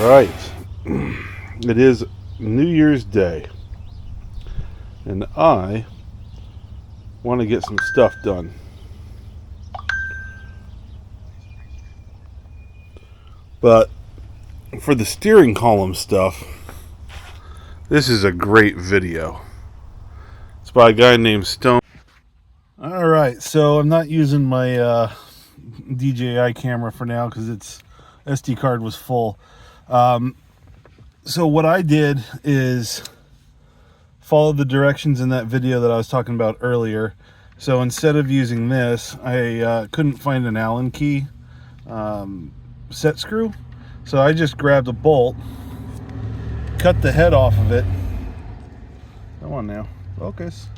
Right. It is New Year's Day, and I want to get some stuff done. But for the steering column stuff, this is a great video. It's by a guy named Stone. Alright, so I'm not using my DJI camera for now because its SD card was full. So what I did is follow the directions in that video that I was talking about earlier. So instead of using this, I couldn't find an Allen key set screw. So I just grabbed a bolt, cut the head off of it. Come on now, focus.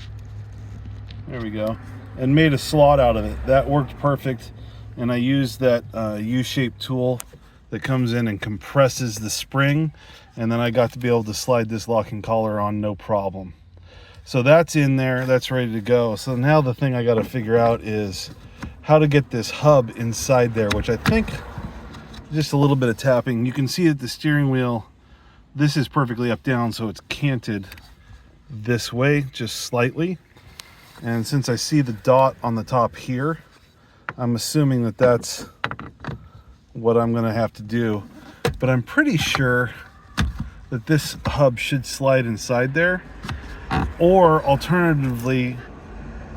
There we go. And made a slot out of it. That worked perfect. And I used that U-shaped tool that comes in and compresses the spring, and then I got to be able to slide this locking collar on no problem. So that's in there, that's ready to go. So now the thing I got to figure out is how to get this hub inside there, which I think just a little bit of tapping. You can see that the steering wheel, this is perfectly up down, so it's canted this way just slightly. And since I see the dot on the top here, I'm assuming that that's what I'm going to have to do. But I'm pretty sure that this hub should slide inside there. Or alternatively,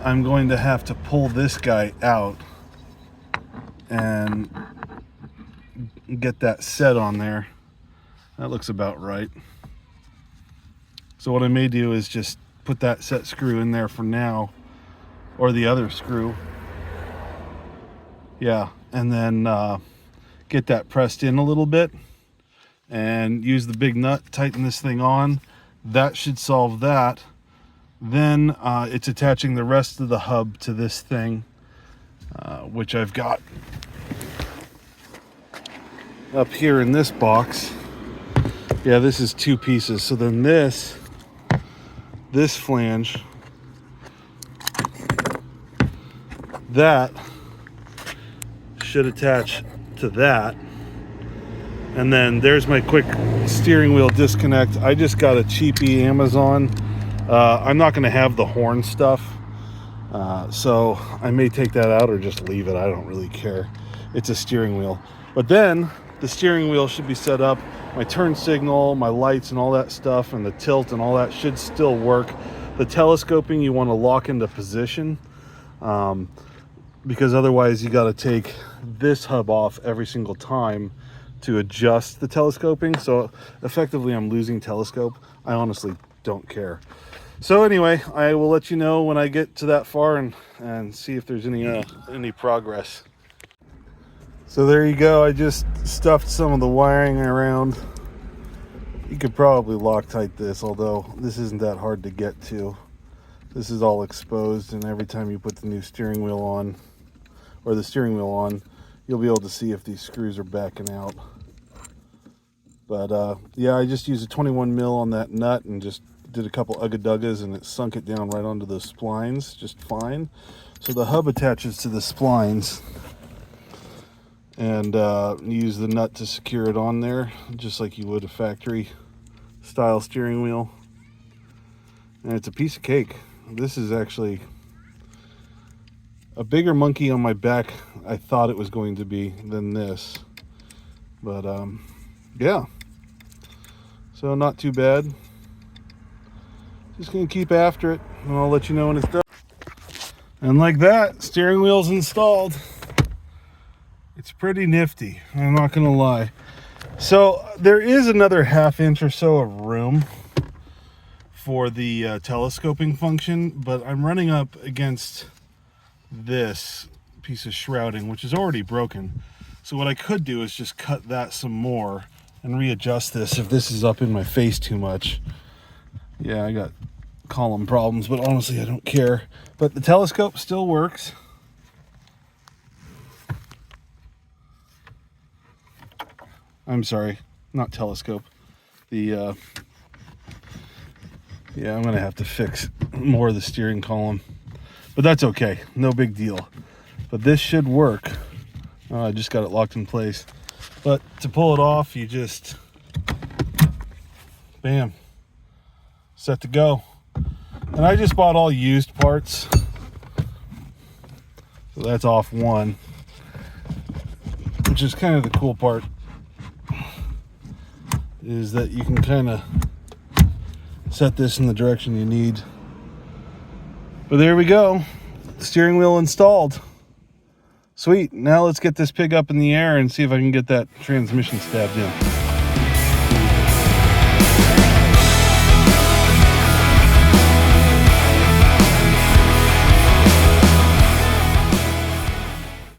I'm going to have to pull this guy out and get that set on there. That looks about right. So what I may do is just put that set screw in there for now, or the other screw. Yeah, and then get that pressed in a little bit and use the big nut, tighten this thing on. That should solve that. Then it's attaching the rest of the hub to this thing, which I've got up here in this box. Yeah, this is two pieces. So then this flange, that should attach to that. And then there's my quick steering wheel disconnect. I just got a cheapy Amazon. I'm not going to have the horn stuff, so I may take that out or just leave it. I don't really care. It's a steering wheel. But then the steering wheel should be set up. My turn signal, my lights and all that stuff, and the tilt and all that should still work. The telescoping you want to lock into position, because otherwise you got to take this hub off every single time to adjust the telescoping. So effectively I'm losing telescope. I honestly don't care. So anyway, I will let you know when I get to that far and see if there's any progress. So there you go. I just stuffed some of the wiring around. You could probably Loctite this, although this isn't that hard to get to. This is all exposed, and every time you put the new steering wheel on, or the steering wheel on, you'll be able to see if these screws are backing out. But yeah, I just used a 21 mil on that nut and just did a couple ugga-duggas, and it sunk it down right onto the splines just fine. So the hub attaches to the splines, and use the nut to secure it on there, just like you would a factory style steering wheel. And it's a piece of cake. This is actually a bigger monkey on my back I thought it was going to be than this. But yeah, so not too bad. Just gonna keep after it, and I'll let you know when it's done. And like that, steering wheel's installed. It's pretty nifty, I'm not gonna lie. So there is another ½ inch or so of room for the telescoping function, but I'm running up against this piece of shrouding, which is already broken. So what I could do is just cut that some more and readjust this if this is up in my face too much. Yeah, I got column problems, but honestly I don't care. But the telescope still works. I'm sorry, not telescope. The yeah, I'm gonna have to fix more of the steering column. but that's okay, no big deal. But this should work. Oh, I just got it locked in place. But to pull it off, you just, bam, set to go. And I just bought all used parts. So that's off one, which is kind of the cool part, is that you can kind of set this in the direction you need. But there we go, steering wheel installed. Sweet, now let's get this pig up in the air and see if I can get that transmission stabbed in.